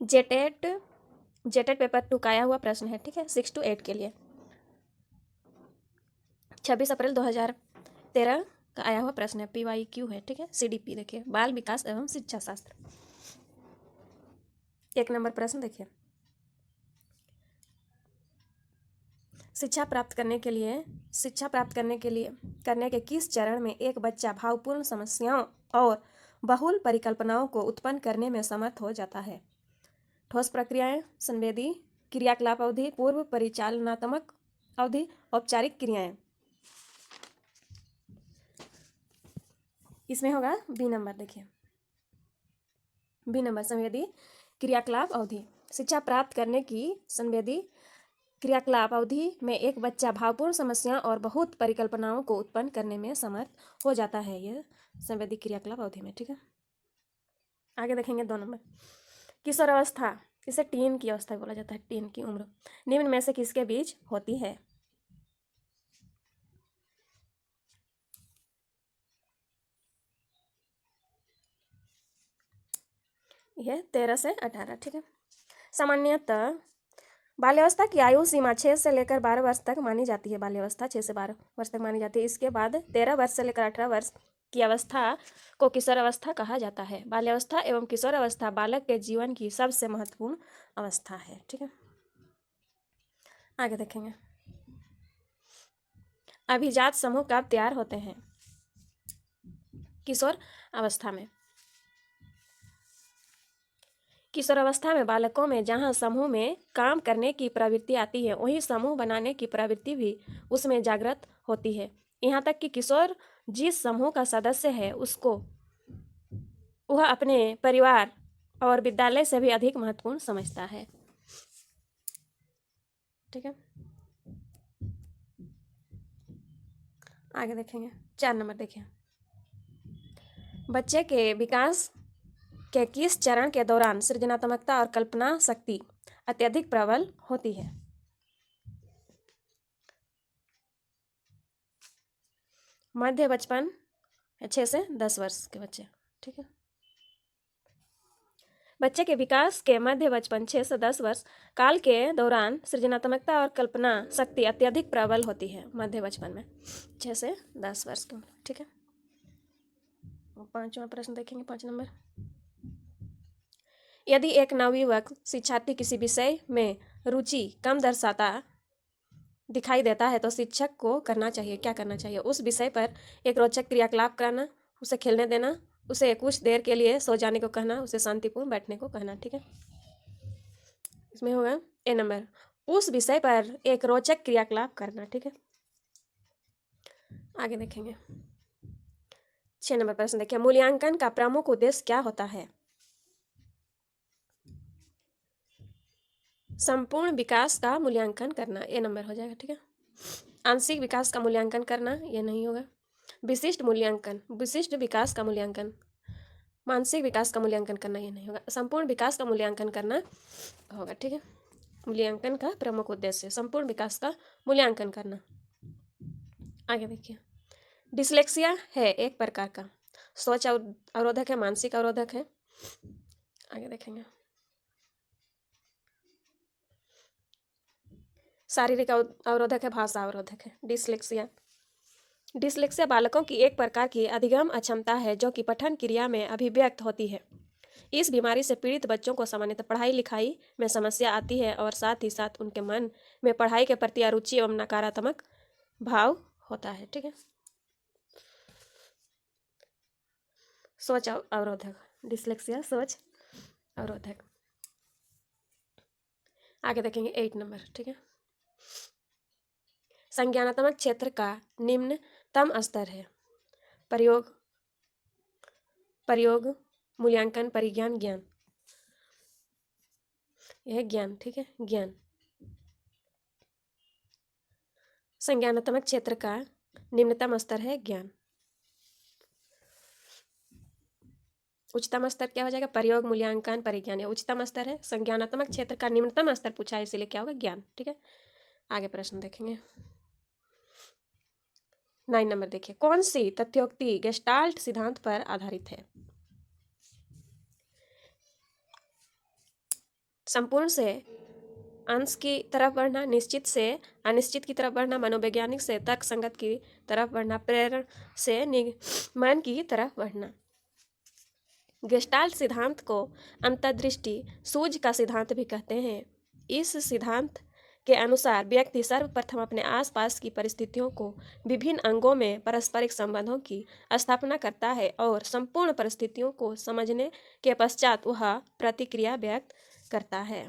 JTET JTET paper 2 का आया हुआ प्रश्न है, ठीक है, 6 to 8 के लिए। 26 अप्रैल 2013 का आया हुआ प्रश्न है, PYQ है, ठीक है। CDP देखिए, बाल विकास एवं शिक्षा शास्त्र। 1 नंबर प्रश्न देखिए, शिक्षा प्राप्त करने के किस चरण में एक बच्चा भावपूर्ण समस्याओं और बहुल परिकल्पनाओं को उत्पन्न करने में समर्थ हो जाता है? ठोस प्रक्रियाएं, संवेदी, क्रियाकलाप अवधि, पूर्व परिचालनात्मक अवधि, औपचारिक क्रियाएं। इसमें होगा बी नंबर। देखिए, बी नंबर, संवेदी क्रियाकलाप अवधि। शिक्षा प्राप्त करने की संवेदी क्रियाकलाप अवधि में एक बच्चा भावपूर्ण समस्याओं और बहुत परिकल्पनाओं को उत्पन्न करने में समर्थ हो जाता है, यह संवेदी क्रियाकलाप अवधि में, ठीक है। आगे देखेंगे 2 नंबर, किशोर अवस्था, इसे टीन की अवस्था बोला जाता है, टीन की उम्र निम्न में से किसके बीच होती है? यह 13 से 18, ठीक है। सामान्यतः बाल्यावस्था की आयु सीमा 6 से लेकर 12 वर्ष तक मानी जाती है। बाल्यावस्था 6 से 12 वर्ष तक मानी जाती है। इसके बाद 13 वर्ष से लेकर 18 वर्ष की अवस्था को किशोर अवस्था कहा जाता है। बाल्यावस्था एवं किशोर अवस्था बालक के जीवन की सबसे महत्वपूर्ण अवस्था है, ठीक है। आगे देखेंगे, अभिजात समूह कब तैयार होते हैं? किशोर अवस्था में। किशोर अवस्था में बालकों में जहाँ समूह में काम करने की प्रवृत्ति आती है, वहीं समूह बनाने की प्रवृत्ति भी उसमें जागृत होती है। यहाँ तक कि किशोर जिस समूह का सदस्य है उसको वह अपने परिवार और विद्यालय से भी अधिक महत्वपूर्ण समझता है, ठीक है। आगे देखेंगे 4 नंबर। देखिए, बच्चे के विकास के किस चरण के दौरान सृजनात्मकता और कल्पना शक्ति अत्यधिक प्रबल होती है? मध्य बचपन, 6 से 10 वर्ष के बच्चे, ठीक है। बच्चे के विकास के मध्य बचपन 6 से 10 वर्ष काल के दौरान सृजनात्मकता और कल्पना शक्ति अत्यधिक प्रबल होती है, मध्य बचपन में 6 से 10 वर्ष की, ठीक है। 5वां प्रश्न देखेंगे, 5 नंबर, यदि एक नवयुवक शिक्षार्थी किसी विषय में रुचि कम दर्शाता दिखाई देता है तो शिक्षक को करना चाहिए, क्या करना चाहिए? उस विषय पर एक रोचक क्रियाकलाप कराना, उसे खेलने देना, उसे कुछ देर के लिए सो जाने को कहना, उसे शांतिपूर्ण बैठने को कहना, ठीक है। इसमें होगा ए नंबर, उस विषय पर एक रोचक क्रियाकलाप करना, ठीक है। आगे देखेंगे 6 नंबर प्रश्न। देखिए, मूल्यांकन का प्रमुख उद्देश्य क्या होता है? संपूर्ण विकास का मूल्यांकन करना, ए नंबर हो जाएगा, ठीक है। आंशिक विकास का मूल्यांकन करना, ये नहीं होगा। विशिष्ट विकास का मूल्यांकन, मानसिक विकास का मूल्यांकन करना, ये नहीं होगा। संपूर्ण विकास का मूल्यांकन करना होगा, ठीक है। मूल्यांकन का प्रमुख उद्देश्य संपूर्ण विकास का मूल्यांकन करना। आगे देखिए, डिसलेक्सिया है एक प्रकार का सोच अवरोधक है, मानसिक अवरोधक है। आगे देखेंगे, शारीरिक अवरोधक है, भाषा अवरोधक है। डिसलेक्सिया बालकों की एक प्रकार की अधिगम अक्षमता है जो कि पठन क्रिया में अभिव्यक्त होती है। इस बीमारी से पीड़ित बच्चों को सामान्यतः पढ़ाई लिखाई में समस्या आती है और साथ ही साथ उनके मन में पढ़ाई के प्रति अरुचि एवं नकारात्मक भाव होता है, ठीक है। सोच अवरोधक, डिसलेक्सिया सोच अवरोधक। आगे देखेंगे 8 नंबर, ठीक है। संज्ञानात्मक क्षेत्र का निम्नतम स्तर है प्रयोग, मूल्यांकन, परिज्ञान, ज्ञान। यह ज्ञान, ठीक है, ज्ञान। संज्ञानात्मक क्षेत्र का निम्नतम स्तर है ज्ञान। उच्चतम स्तर क्या हो जाएगा? प्रयोग, मूल्यांकन, परिज्ञान। उच्चतम स्तर है। संज्ञानात्मक क्षेत्र का निम्नतम स्तर पूछा है, इसीलिए क्या होगा? ज्ञान, ठीक है। आगे प्रश्न देखेंगे 9 नंबर। देखिए, कौन सी तथ्योक्ति गेस्टाल्ट सिद्धांत पर आधारित है? संपूर्ण से अंश की तरफ बढ़ना, निश्चित से अनिश्चित की तरफ बढ़ना, मनोवैज्ञानिक से तर्क संगत की तरफ बढ़ना, प्रेरण से निगमन की तरफ बढ़ना। गेस्टाल्ट सिद्धांत को अंतर्दृष्टि सूझ का सिद्धांत भी कहते हैं। इस सिद्धांत के अनुसार व्यक्ति सर्वप्रथम अपने आसपास की परिस्थितियों को विभिन्न अंगों में पारस्परिक संबंधों की स्थापना करता है और संपूर्ण परिस्थितियों को समझने के पश्चात वह प्रतिक्रिया व्यक्त करता है।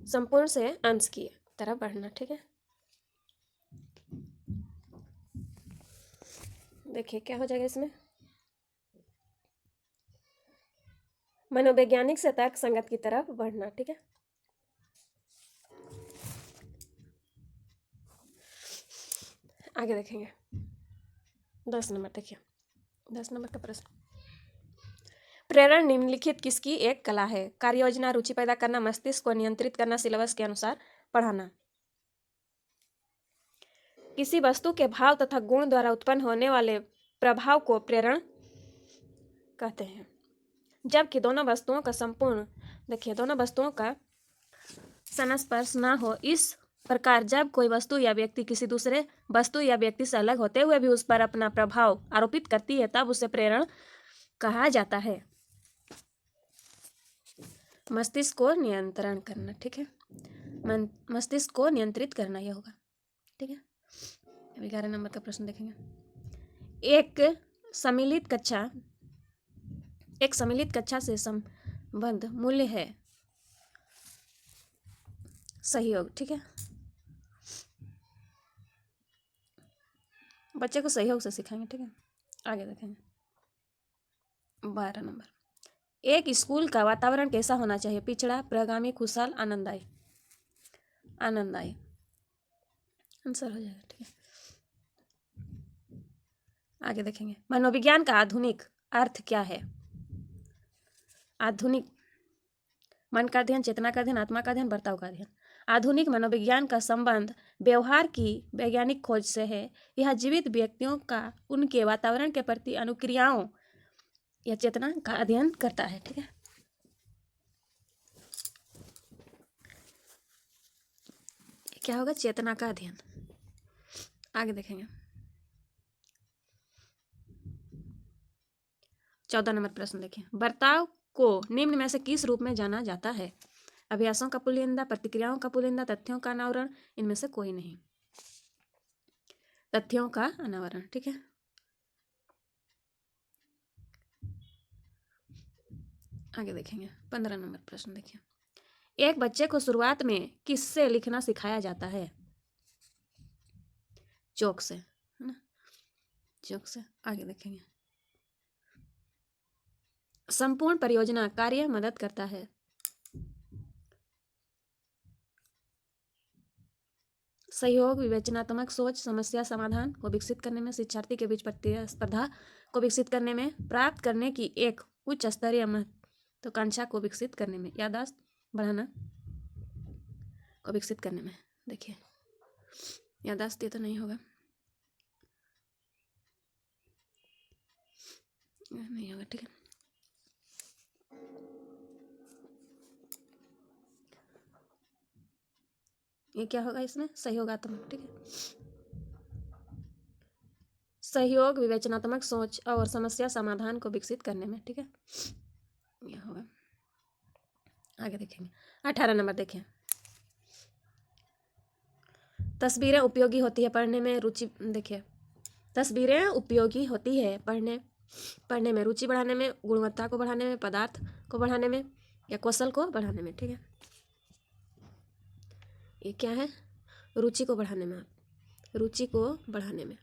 संपूर्ण से अंश की तरफ बढ़ना, ठीक है। देखिए क्या हो जाएगा इसमें, मनोवैज्ञानिक से तर्क संगत की तरफ बढ़ना, ठीक है। आगे देखेंगे 10 नंबर। देखिए 10 नंबर का प्रश्न, प्रेरण निम्नलिखित किसकी एक कला है? कार्य योजना, रुचि पैदा करना, मस्तिष्क को नियंत्रित करना, सिलेबस के अनुसार पढ़ाना। किसी वस्तु के भाव तथा गुण द्वारा उत्पन्न होने वाले प्रभाव को प्रेरण कहते हैं। जबकि दोनों वस्तुओं का संपूर्ण, देखिए दोनों वस्तुओं का संस्पर्श ना हो, इस प्रकार जब कोई वस्तु या व्यक्ति किसी दूसरे वस्तु या व्यक्ति से अलग होते हुए भी उस पर अपना प्रभाव आरोपित करती है, तब उसे प्रेरण कहा जाता है। मस्तिष्क को नियंत्रण करना, ठीक है, मस्तिष्क को नियंत्रित करना यह होगा, ठीक है। अब 11 नंबर का प्रश्न देखेंगे, एक सम्मिलित कक्षा से संबंध मूल्य है सहयोग, ठीक है। बच्चे को सहयोग से सिखाएंगे, ठीक है। आगे देखेंगे 12 नंबर, एक स्कूल का वातावरण कैसा होना चाहिए? पिछड़ा, प्रगामी, खुशहाल, आनंददायी। आनंददायी आंसर हो जाएगा, ठीक है। आगे देखेंगे, मनोविज्ञान का आधुनिक अर्थ क्या है? आधुनिक मन का अध्ययन, चेतना का अध्ययन, आत्मा का अध्ययन, बर्ताव का अध्ययन। आधुनिक मनोविज्ञान का संबंध व्यवहार की वैज्ञानिक खोज से है। यह जीवित व्यक्तियों का उनके वातावरण के प्रति अनुक्रियाओं या चेतना का अध्ययन करता है, ठीक है। क्या होगा? चेतना का अध्ययन। आगे देखेंगे 14 नंबर प्रश्न देखिए, बर्ताव को निम्न में से किस रूप में जाना जाता है? अभ्यासों का पुलिंदा, प्रतिक्रियाओं का पुलिंदा, तथ्यों का अनावरण, इनमें से कोई नहीं। तथ्यों का अनावरण, ठीक है। आगे देखेंगे 15 नंबर प्रश्न देखिए, एक बच्चे को शुरुआत में किससे लिखना सिखाया जाता है? चौक से, है ना, चौक से। आगे देखेंगे, संपूर्ण परियोजना कार्य मदद करता है। सहयोग, विवेचनात्मक सोच, समस्या समाधान को विकसित करने में, शिक्षार्थी के बीच प्रतिस्पर्धा को विकसित करने में, प्राप्त करने की एक उच्च स्तरीय महत्वाकांक्षा को विकसित करने में, याददाश्त बढ़ाना को विकसित करने में। देखिए याददाश्त ये तो नहीं होगा, नहीं होगा, ठीक है। ये क्या होगा इसमें? सहयोगात्मक, ठीक है। सहयोग, विवेचनात्मक सोच और समस्या समाधान को विकसित करने में, ठीक है, यह होगा। आगे देखेंगे 18 नंबर देखिए, तस्वीरें उपयोगी होती है पढ़ने में, रुचि, देखिए तस्वीरें उपयोगी होती है पढ़ने में, रुचि बढ़ाने में, गुणवत्ता को बढ़ाने में, पदार्थ को बढ़ाने में या कौशल को बढ़ाने में, ठीक है। ये क्या है? रुचि को बढ़ाने में, रुचि को बढ़ाने में।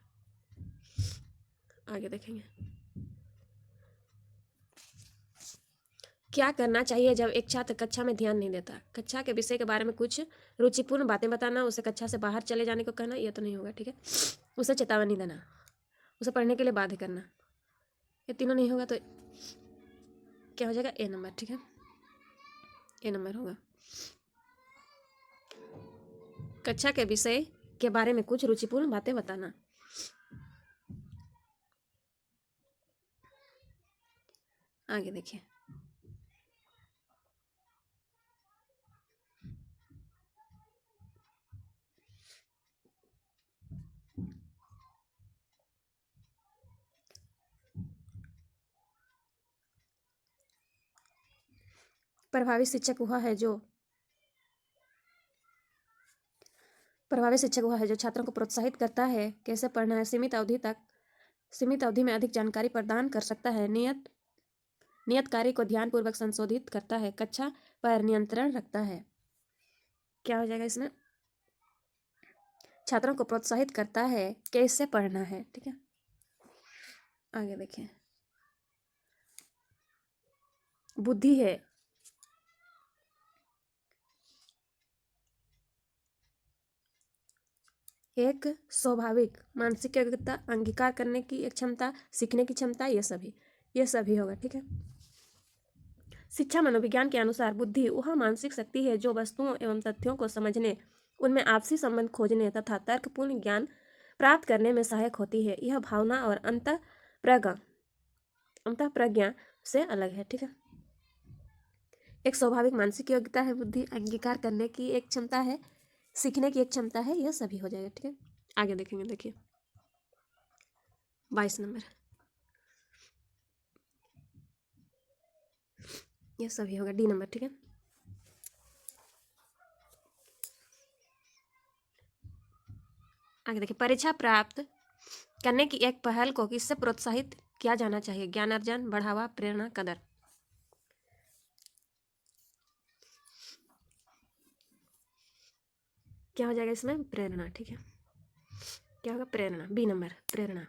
आगे देखेंगे, क्या करना चाहिए जब एक छात्र कक्षा में ध्यान नहीं देता? कक्षा के विषय के बारे में कुछ रुचिपूर्ण बातें बताना, उसे कक्षा से बाहर चले जाने को कहना, यह तो नहीं होगा, ठीक है। उसे चेतावनी देना, उसे पढ़ने के लिए बाध्य करना, ये तीनों नहीं होगा तो क्या हो जाएगा? ए नंबर, ठीक है, ए नंबर होगा। कक्षा के विषय के बारे में कुछ रुचिपूर्ण बातें बताना। आगे देखिए प्रभावी शिक्षक वह है जो छात्रों को प्रोत्साहित करता है, कैसे पढ़ना है, सीमित अवधि में अधिक जानकारी प्रदान कर सकता है, नियत कार्य को ध्यानपूर्वक संशोधित करता है, कक्षा पर नियंत्रण रखता है। क्या हो जाएगा इसमें? छात्रों को प्रोत्साहित करता है, कैसे पढ़ना है। ठीक है, आगे देखें। बुद्धि है एक स्वाभाविक मानसिक योग्यता, अंगीकार करने की एक क्षमता, सीखने की क्षमता, ये सभी होगा। ठीक है, शिक्षा मनोविज्ञान के अनुसार बुद्धि वह मानसिक शक्ति है जो वस्तुओं एवं तथ्यों को समझने, उनमें आपसी संबंध खोजने तथा तर्कपूर्ण ज्ञान प्राप्त करने में सहायक होती है। यह भावना और अंतःप्रज्ञा से अलग है। ठीक है, एक स्वाभाविक मानसिक योग्यता है बुद्धि, अंगीकार करने की एक क्षमता है, सीखने की एक क्षमता है, यह सभी हो जाएगा। ठीक है, आगे देखेंगे। देखिए 22 नंबर, यह सभी होगा, डी नंबर। ठीक है, आगे देखिए। परीक्षा प्राप्त करने की एक पहल को किससे प्रोत्साहित किया जाना चाहिए? ज्ञानार्जन, बढ़ावा, प्रेरणा, कदर। क्या हो जाएगा इसमें? प्रेरणा। ठीक है, क्या होगा? प्रेरणा, बी नंबर, प्रेरणा।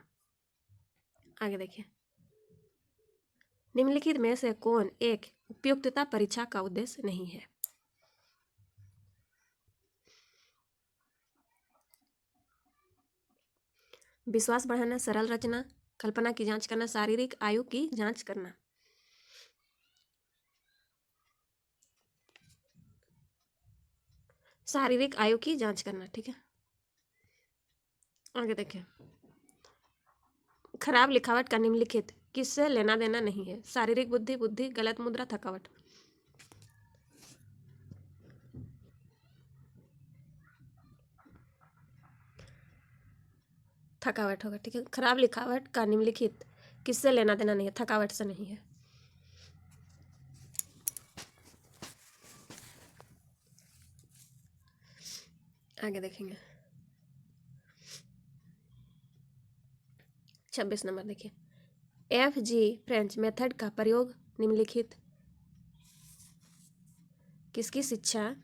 आगे देखिए। निम्नलिखित में से कौन एक उपयुक्तता परीक्षा का उद्देश्य नहीं है? विश्वास बढ़ाना, सरल रचना, कल्पना की जांच करना, शारीरिक आयु की जांच करना। शारीरिक आयु की जांच करना। ठीक है, आगे देखिए। खराब लिखावट का निम्नलिखित किससे लेना देना नहीं है? शारीरिक बुद्धि, गलत मुद्रा, थकावट। थकावट होगा। ठीक है, खराब लिखावट का निम्नलिखित किससे लेना देना नहीं है? थकावट से नहीं है। आगे देखेंगे 26 नंबर। देखिए, FG फ्रेंच मेथड का प्रयोग निम्नलिखित किसकी शिक्षा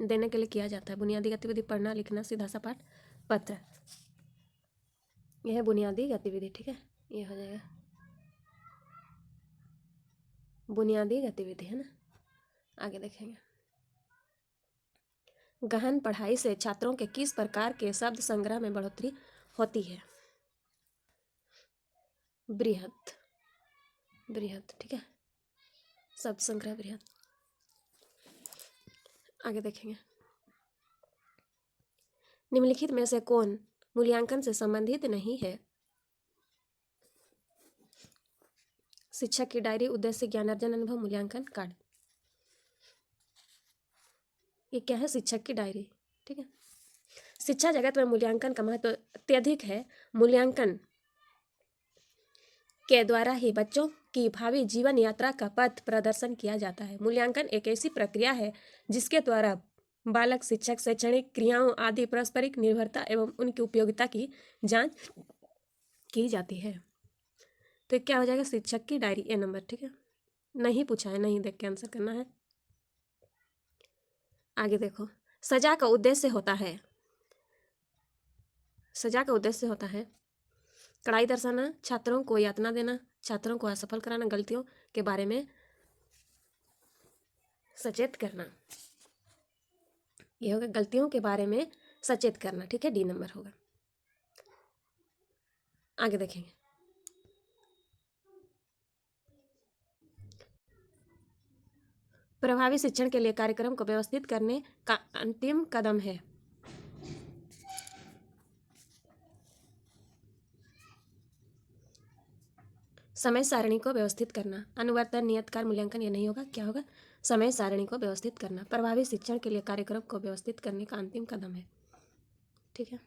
देने के लिए किया जाता है? बुनियादी गतिविधि, पढ़ना लिखना, सीधा सा पाठ, पत्र। यह है बुनियादी गतिविधि। ठीक है, ये हो जाएगा बुनियादी गतिविधि, है ना। आगे देखेंगे। गहन पढ़ाई से छात्रों के किस प्रकार के शब्द संग्रह में बढ़ोतरी होती है? बृहत, ठीक है, शब्द संग्रह बृहत। आगे देखेंगे। निम्नलिखित में से कौन मूल्यांकन से संबंधित नहीं है? शिक्षक की डायरी, उद्देश्य, ज्ञानार्जन, अनुभव, मूल्यांकन कार्ड। ये क्या है? शिक्षक की डायरी। ठीक है, शिक्षा जगत में मूल्यांकन का महत्व अत्यधिक है। मूल्यांकन के द्वारा ही बच्चों की भावी जीवन यात्रा का पथ प्रदर्शन किया जाता है। मूल्यांकन एक ऐसी प्रक्रिया है जिसके द्वारा बालक शिक्षक शैक्षणिक क्रियाओं आदि पारस्परिक निर्भरता एवं उनकी उपयोगिता की जांच की जाती है। तो क्या हो जाएगा? शिक्षक की डायरी, ए नंबर। ठीक है, नहीं पूछा है, नहीं देख के आंसर करना है। आगे देखो। सजा का उद्देश्य होता है कड़ाई दर्शाना, छात्रों को यातना देना, छात्रों को असफल कराना, गलतियों के बारे में सचेत करना। यह होगा गलतियों के बारे में सचेत करना। ठीक है, डी नंबर होगा। आगे देखेंगे। प्रभावी शिक्षण के लिए कार्यक्रम को व्यवस्थित करने का अंतिम कदम है। समय सारणी को व्यवस्थित करना, अनुवर्तन, नियतकार, मूल्यांकन। ये नहीं होगा। क्या होगा? समय सारणी को व्यवस्थित करना प्रभावी शिक्षण के लिए कार्यक्रम को व्यवस्थित करने का अंतिम कदम है। ठीक है,